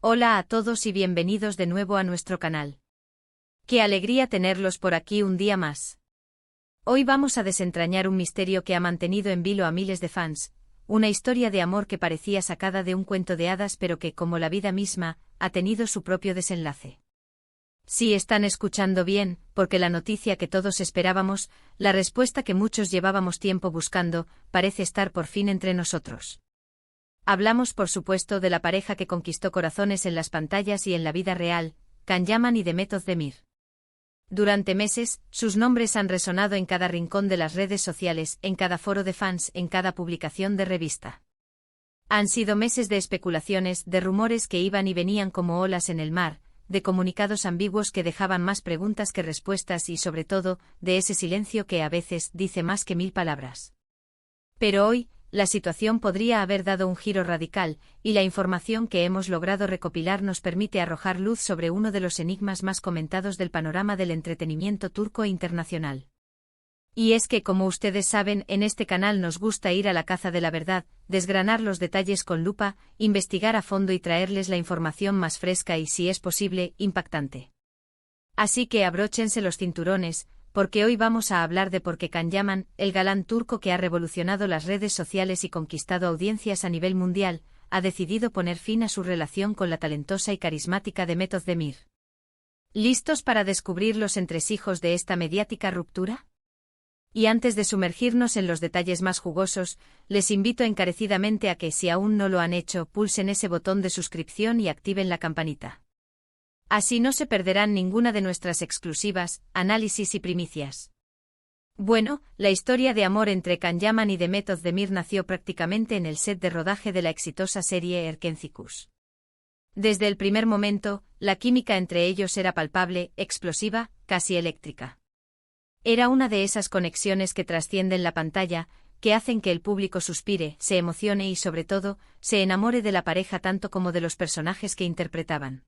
Hola a todos y bienvenidos de nuevo a nuestro canal. Qué alegría tenerlos por aquí un día más. Hoy vamos a desentrañar un misterio que ha mantenido en vilo a miles de fans, una historia de amor que parecía sacada de un cuento de hadas pero que, como la vida misma, ha tenido su propio desenlace. Sí, están escuchando bien, porque la noticia que todos esperábamos, la respuesta que muchos llevábamos tiempo buscando, parece estar por fin entre nosotros. Hablamos por supuesto de la pareja que conquistó corazones en las pantallas y en la vida real, Can Yaman y Demet Özdemir. Durante meses, sus nombres han resonado en cada rincón de las redes sociales, en cada foro de fans, en cada publicación de revista. Han sido meses de especulaciones, de rumores que iban y venían como olas en el mar, de comunicados ambiguos que dejaban más preguntas que respuestas y sobre todo, de ese silencio que a veces dice más que 1000 palabras. Pero hoy, la situación podría haber dado un giro radical, y la información que hemos logrado recopilar nos permite arrojar luz sobre uno de los enigmas más comentados del panorama del entretenimiento turco e internacional. Y es que, como ustedes saben, en este canal nos gusta ir a la caza de la verdad, desgranar los detalles con lupa, investigar a fondo y traerles la información más fresca y, si es posible, impactante. Así que abróchense los cinturones, porque hoy vamos a hablar de por qué Can Yaman, el galán turco que ha revolucionado las redes sociales y conquistado audiencias a nivel mundial, ha decidido poner fin a su relación con la talentosa y carismática Demet Özdemir. ¿Listos para descubrir los entresijos de esta mediática ruptura? Y antes de sumergirnos en los detalles más jugosos, les invito encarecidamente a que, si aún no lo han hecho, pulsen ese botón de suscripción y activen la campanita. Así no se perderán ninguna de nuestras exclusivas, análisis y primicias. Bueno, la historia de amor entre Can Yaman y Demet Özdemir nació prácticamente en el set de rodaje de la exitosa serie Erkencikus. Desde el primer momento, la química entre ellos era palpable, explosiva, casi eléctrica. Era una de esas conexiones que trascienden la pantalla, que hacen que el público suspire, se emocione y sobre todo, se enamore de la pareja tanto como de los personajes que interpretaban.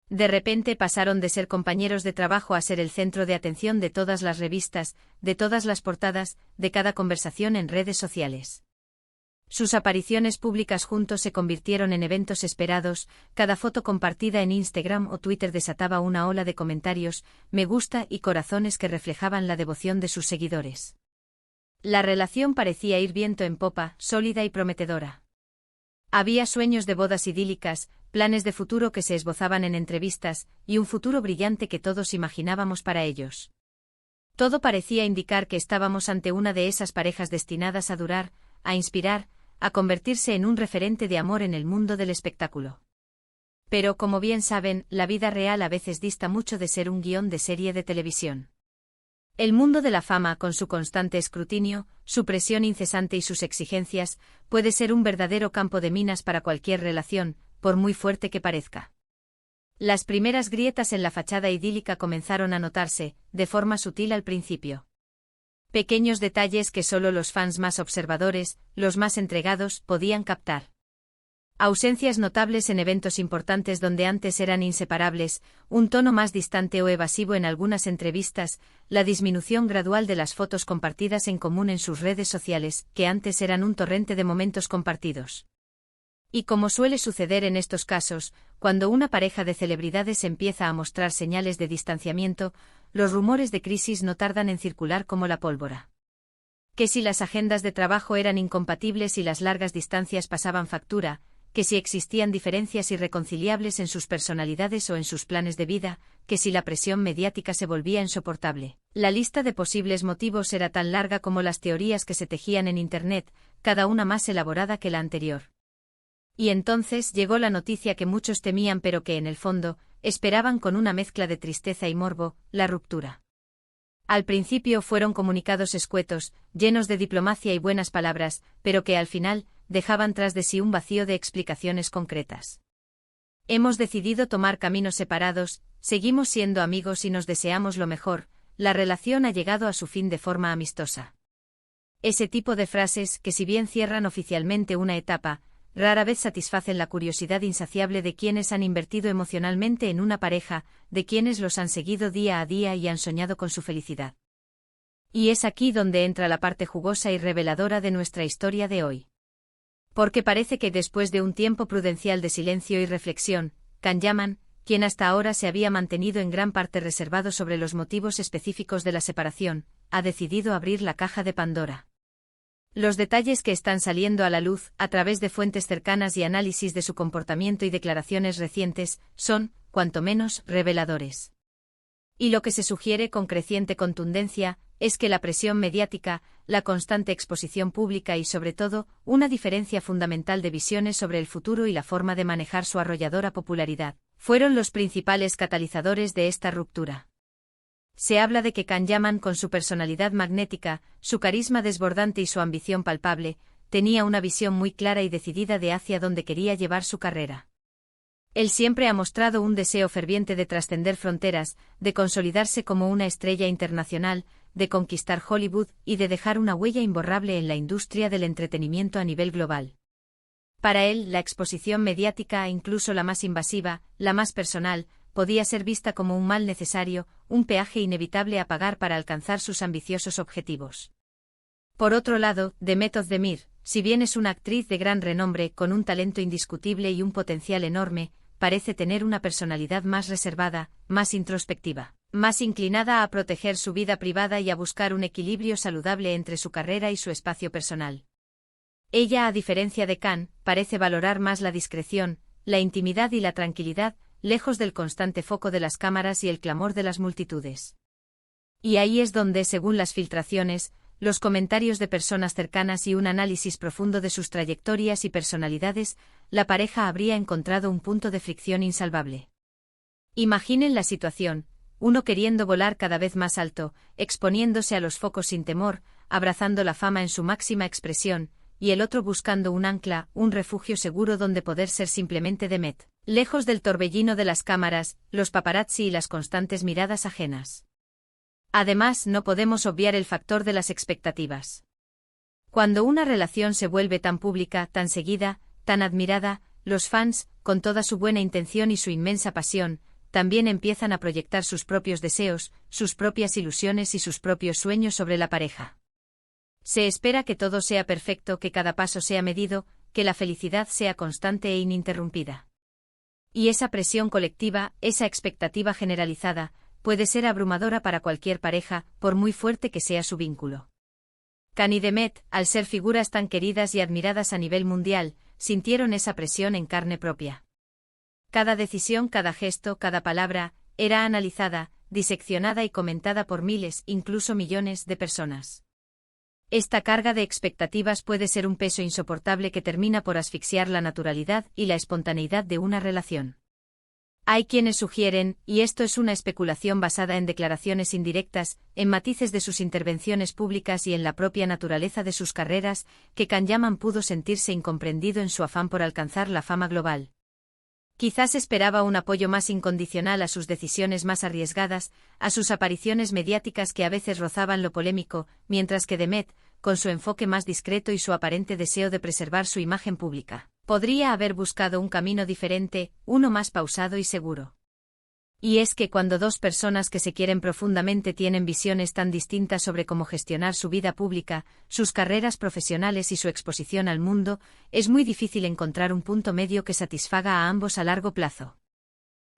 De repente pasaron de ser compañeros de trabajo a ser el centro de atención de todas las revistas, de todas las portadas, de cada conversación en redes sociales. Sus apariciones públicas juntos se convirtieron en eventos esperados, cada foto compartida en Instagram o Twitter desataba una ola de comentarios, me gusta y corazones que reflejaban la devoción de sus seguidores. La relación parecía ir viento en popa, sólida y prometedora. Había sueños de bodas idílicas, planes de futuro que se esbozaban en entrevistas, y un futuro brillante que todos imaginábamos para ellos. Todo parecía indicar que estábamos ante una de esas parejas destinadas a durar, a inspirar, a convertirse en un referente de amor en el mundo del espectáculo. Pero, como bien saben, la vida real a veces dista mucho de ser un guión de serie de televisión. El mundo de la fama, con su constante escrutinio, su presión incesante y sus exigencias, puede ser un verdadero campo de minas para cualquier relación, por muy fuerte que parezca. Las primeras grietas en la fachada idílica comenzaron a notarse, de forma sutil al principio. Pequeños detalles que solo los fans más observadores, los más entregados, podían captar. Ausencias notables en eventos importantes donde antes eran inseparables, un tono más distante o evasivo en algunas entrevistas, la disminución gradual de las fotos compartidas en común en sus redes sociales, que antes eran un torrente de momentos compartidos. Y como suele suceder en estos casos, cuando una pareja de celebridades empieza a mostrar señales de distanciamiento, los rumores de crisis no tardan en circular como la pólvora. Que si las agendas de trabajo eran incompatibles y las largas distancias pasaban factura, que si existían diferencias irreconciliables en sus personalidades o en sus planes de vida, que si la presión mediática se volvía insoportable. La lista de posibles motivos era tan larga como las teorías que se tejían en Internet, cada una más elaborada que la anterior. Y entonces llegó la noticia que muchos temían pero que en el fondo, esperaban con una mezcla de tristeza y morbo, la ruptura. Al principio fueron comunicados escuetos, llenos de diplomacia y buenas palabras, pero que al final, dejaban tras de sí un vacío de explicaciones concretas. Hemos decidido tomar caminos separados, seguimos siendo amigos y nos deseamos lo mejor, la relación ha llegado a su fin de forma amistosa. Ese tipo de frases, que si bien cierran oficialmente una etapa, rara vez satisfacen la curiosidad insaciable de quienes han invertido emocionalmente en una pareja, de quienes los han seguido día a día y han soñado con su felicidad. Y es aquí donde entra la parte jugosa y reveladora de nuestra historia de hoy. Porque parece que después de un tiempo prudencial de silencio y reflexión, Can Yaman, quien hasta ahora se había mantenido en gran parte reservado sobre los motivos específicos de la separación, ha decidido abrir la caja de Pandora. Los detalles que están saliendo a la luz, a través de fuentes cercanas y análisis de su comportamiento y declaraciones recientes, son, cuanto menos, reveladores. Y lo que se sugiere con creciente contundencia, es que la presión mediática, la constante exposición pública y sobre todo, una diferencia fundamental de visiones sobre el futuro y la forma de manejar su arrolladora popularidad, fueron los principales catalizadores de esta ruptura. Se habla de que Can Yaman, con su personalidad magnética, su carisma desbordante y su ambición palpable, tenía una visión muy clara y decidida de hacia dónde quería llevar su carrera. Él siempre ha mostrado un deseo ferviente de trascender fronteras, de consolidarse como una estrella internacional, de conquistar Hollywood y de dejar una huella imborrable en la industria del entretenimiento a nivel global. Para él, la exposición mediática, incluso la más invasiva, la más personal, podía ser vista como un mal necesario, un peaje inevitable a pagar para alcanzar sus ambiciosos objetivos. Por otro lado, Demet Özdemir, si bien es una actriz de gran renombre, con un talento indiscutible y un potencial enorme, parece tener una personalidad más reservada, más introspectiva, más inclinada a proteger su vida privada y a buscar un equilibrio saludable entre su carrera y su espacio personal. Ella, a diferencia de Can, parece valorar más la discreción, la intimidad y la tranquilidad, lejos del constante foco de las cámaras y el clamor de las multitudes. Y ahí es donde, según las filtraciones, los comentarios de personas cercanas y un análisis profundo de sus trayectorias y personalidades, la pareja habría encontrado un punto de fricción insalvable. Imaginen la situación, uno queriendo volar cada vez más alto, exponiéndose a los focos sin temor, abrazando la fama en su máxima expresión, y el otro buscando un ancla, un refugio seguro donde poder ser simplemente Demet, lejos del torbellino de las cámaras, los paparazzi y las constantes miradas ajenas. Además, no podemos obviar el factor de las expectativas. Cuando una relación se vuelve tan pública, tan seguida, tan admirada, los fans, con toda su buena intención y su inmensa pasión, también empiezan a proyectar sus propios deseos, sus propias ilusiones y sus propios sueños sobre la pareja. Se espera que todo sea perfecto, que cada paso sea medido, que la felicidad sea constante e ininterrumpida. Y esa presión colectiva, esa expectativa generalizada, puede ser abrumadora para cualquier pareja, por muy fuerte que sea su vínculo. Can y Demet, al ser figuras tan queridas y admiradas a nivel mundial, sintieron esa presión en carne propia. Cada decisión, cada gesto, cada palabra, era analizada, diseccionada y comentada por miles, incluso millones, de personas. Esta carga de expectativas puede ser un peso insoportable que termina por asfixiar la naturalidad y la espontaneidad de una relación. Hay quienes sugieren, y esto es una especulación basada en declaraciones indirectas, en matices de sus intervenciones públicas y en la propia naturaleza de sus carreras, que Can Yaman pudo sentirse incomprendido en su afán por alcanzar la fama global. Quizás esperaba un apoyo más incondicional a sus decisiones más arriesgadas, a sus apariciones mediáticas que a veces rozaban lo polémico, mientras que Demet, con su enfoque más discreto y su aparente deseo de preservar su imagen pública, podría haber buscado un camino diferente, uno más pausado y seguro. Y es que cuando dos personas que se quieren profundamente tienen visiones tan distintas sobre cómo gestionar su vida pública, sus carreras profesionales y su exposición al mundo, es muy difícil encontrar un punto medio que satisfaga a ambos a largo plazo.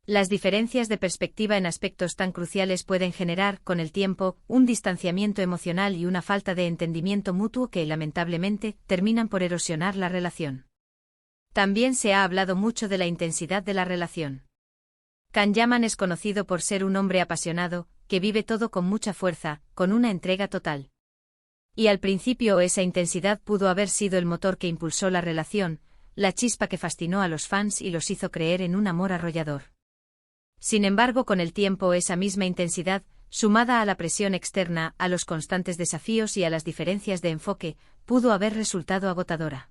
Las diferencias de perspectiva en aspectos tan cruciales pueden generar, con el tiempo, un distanciamiento emocional y una falta de entendimiento mutuo que, lamentablemente, terminan por erosionar la relación. También se ha hablado mucho de la intensidad de la relación. Can Yaman es conocido por ser un hombre apasionado, que vive todo con mucha fuerza, con una entrega total. Y al principio esa intensidad pudo haber sido el motor que impulsó la relación, la chispa que fascinó a los fans y los hizo creer en un amor arrollador. Sin embargo, con el tiempo esa misma intensidad, sumada a la presión externa, a los constantes desafíos y a las diferencias de enfoque, pudo haber resultado agotadora.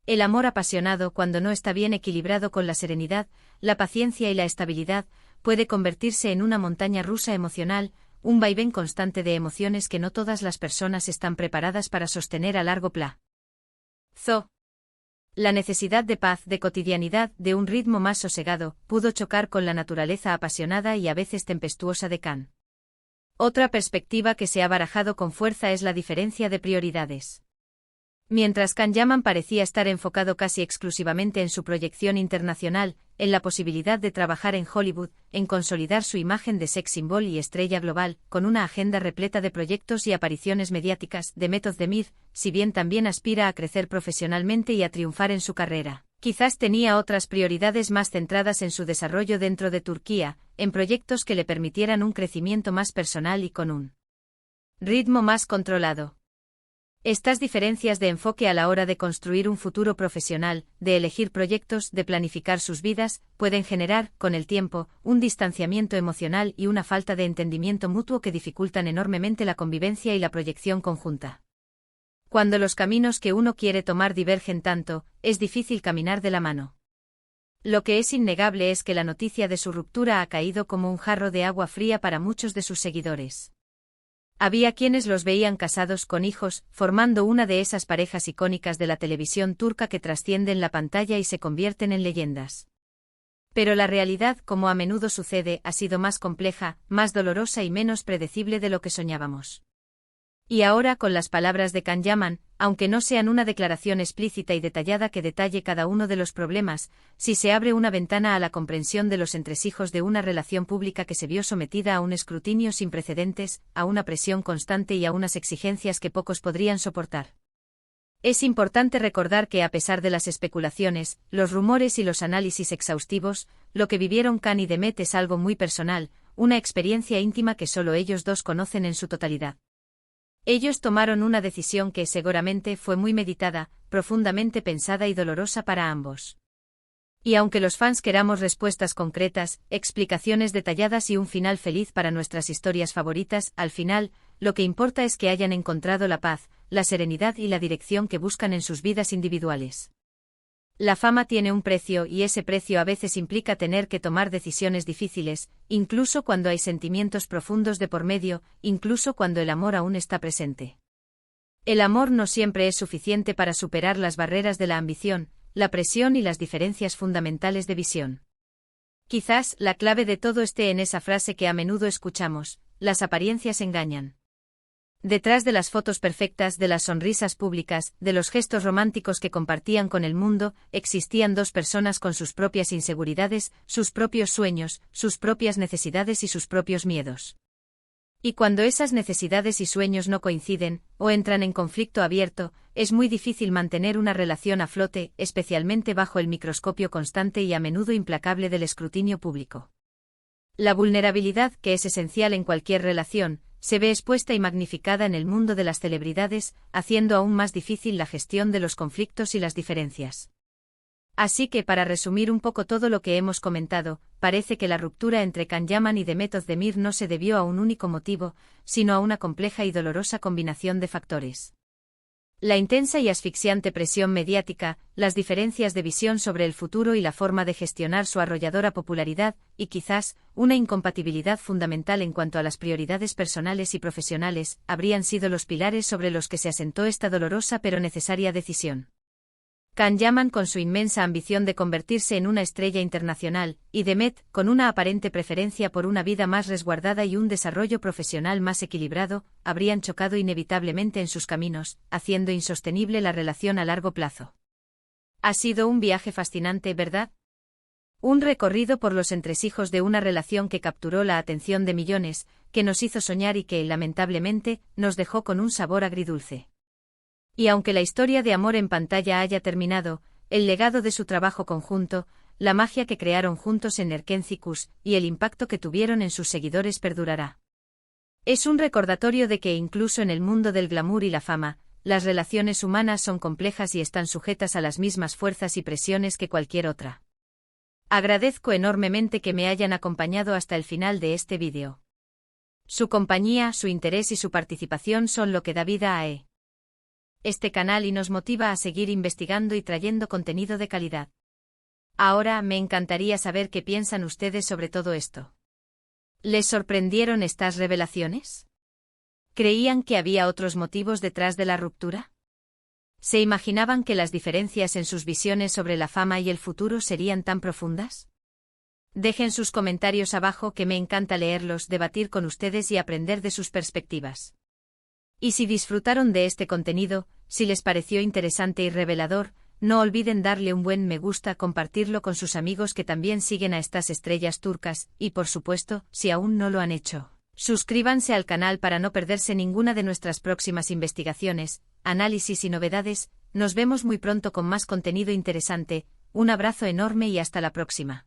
El amor apasionado, cuando no está bien equilibrado con la serenidad, la paciencia y la estabilidad, puede convertirse en una montaña rusa emocional, un vaivén constante de emociones que no todas las personas están preparadas para sostener a largo plazo. La necesidad de paz, de cotidianidad, de un ritmo más sosegado, pudo chocar con la naturaleza apasionada y a veces tempestuosa de Can. Otra perspectiva que se ha barajado con fuerza es la diferencia de prioridades. Mientras Can Yaman parecía estar enfocado casi exclusivamente en su proyección internacional, en la posibilidad de trabajar en Hollywood, en consolidar su imagen de sex symbol y estrella global, con una agenda repleta de proyectos y apariciones mediáticas, Demet Özdemir, si bien también aspira a crecer profesionalmente y a triunfar en su carrera, quizás tenía otras prioridades más centradas en su desarrollo dentro de Turquía, en proyectos que le permitieran un crecimiento más personal y con un ritmo más controlado. Estas diferencias de enfoque a la hora de construir un futuro profesional, de elegir proyectos, de planificar sus vidas, pueden generar, con el tiempo, un distanciamiento emocional y una falta de entendimiento mutuo que dificultan enormemente la convivencia y la proyección conjunta. Cuando los caminos que uno quiere tomar divergen tanto, es difícil caminar de la mano. Lo que es innegable es que la noticia de su ruptura ha caído como un jarro de agua fría para muchos de sus seguidores. Había quienes los veían casados con hijos, formando una de esas parejas icónicas de la televisión turca que trascienden la pantalla y se convierten en leyendas. Pero la realidad, como a menudo sucede, ha sido más compleja, más dolorosa y menos predecible de lo que soñábamos. Y ahora, con las palabras de Can Yaman, aunque no sean una declaración explícita y detallada que detalle cada uno de los problemas, sí se abre una ventana a la comprensión de los entresijos de una relación pública que se vio sometida a un escrutinio sin precedentes, a una presión constante y a unas exigencias que pocos podrían soportar. Es importante recordar que a pesar de las especulaciones, los rumores y los análisis exhaustivos, lo que vivieron Can y Demet es algo muy personal, una experiencia íntima que solo ellos dos conocen en su totalidad. Ellos tomaron una decisión que seguramente fue muy meditada, profundamente pensada y dolorosa para ambos. Y aunque los fans queramos respuestas concretas, explicaciones detalladas y un final feliz para nuestras historias favoritas, al final, lo que importa es que hayan encontrado la paz, la serenidad y la dirección que buscan en sus vidas individuales. La fama tiene un precio y ese precio a veces implica tener que tomar decisiones difíciles, incluso cuando hay sentimientos profundos de por medio, incluso cuando el amor aún está presente. El amor no siempre es suficiente para superar las barreras de la ambición, la presión y las diferencias fundamentales de visión. Quizás la clave de todo esté en esa frase que a menudo escuchamos: las apariencias engañan. Detrás de las fotos perfectas, de las sonrisas públicas, de los gestos románticos que compartían con el mundo, existían dos personas con sus propias inseguridades, sus propios sueños, sus propias necesidades y sus propios miedos. Y cuando esas necesidades y sueños no coinciden, o entran en conflicto abierto, es muy difícil mantener una relación a flote, especialmente bajo el microscopio constante y a menudo implacable del escrutinio público. La vulnerabilidad, que es esencial en cualquier relación, se ve expuesta y magnificada en el mundo de las celebridades, haciendo aún más difícil la gestión de los conflictos y las diferencias. Así que, para resumir un poco todo lo que hemos comentado, parece que la ruptura entre Can Yaman y Demet Özdemir no se debió a un único motivo, sino a una compleja y dolorosa combinación de factores. La intensa y asfixiante presión mediática, las diferencias de visión sobre el futuro y la forma de gestionar su arrolladora popularidad, y quizás, una incompatibilidad fundamental en cuanto a las prioridades personales y profesionales, habrían sido los pilares sobre los que se asentó esta dolorosa pero necesaria decisión. Can Yaman con su inmensa ambición de convertirse en una estrella internacional, y Demet, con una aparente preferencia por una vida más resguardada y un desarrollo profesional más equilibrado, habrían chocado inevitablemente en sus caminos, haciendo insostenible la relación a largo plazo. Ha sido un viaje fascinante, ¿verdad? Un recorrido por los entresijos de una relación que capturó la atención de millones, que nos hizo soñar y que, lamentablemente, nos dejó con un sabor agridulce. Y aunque la historia de amor en pantalla haya terminado, el legado de su trabajo conjunto, la magia que crearon juntos en Erkencikus, y el impacto que tuvieron en sus seguidores perdurará. Es un recordatorio de que incluso en el mundo del glamour y la fama, las relaciones humanas son complejas y están sujetas a las mismas fuerzas y presiones que cualquier otra. Agradezco enormemente que me hayan acompañado hasta el final de este vídeo. Su compañía, su interés y su participación son lo que da vida a este canal y nos motiva a seguir investigando y trayendo contenido de calidad. Ahora me encantaría saber qué piensan ustedes sobre todo esto. ¿Les sorprendieron estas revelaciones? ¿Creían que había otros motivos detrás de la ruptura? ¿Se imaginaban que las diferencias en sus visiones sobre la fama y el futuro serían tan profundas? Dejen sus comentarios abajo, que me encanta leerlos, debatir con ustedes y aprender de sus perspectivas. Y si disfrutaron de este contenido, Si les pareció interesante y revelador, no olviden darle un buen me gusta, compartirlo con sus amigos que también siguen a estas estrellas turcas, y por supuesto, si aún no lo han hecho, suscríbanse al canal para no perderse ninguna de nuestras próximas investigaciones, análisis y novedades. Nos vemos muy pronto con más contenido interesante. Un abrazo enorme y hasta la próxima.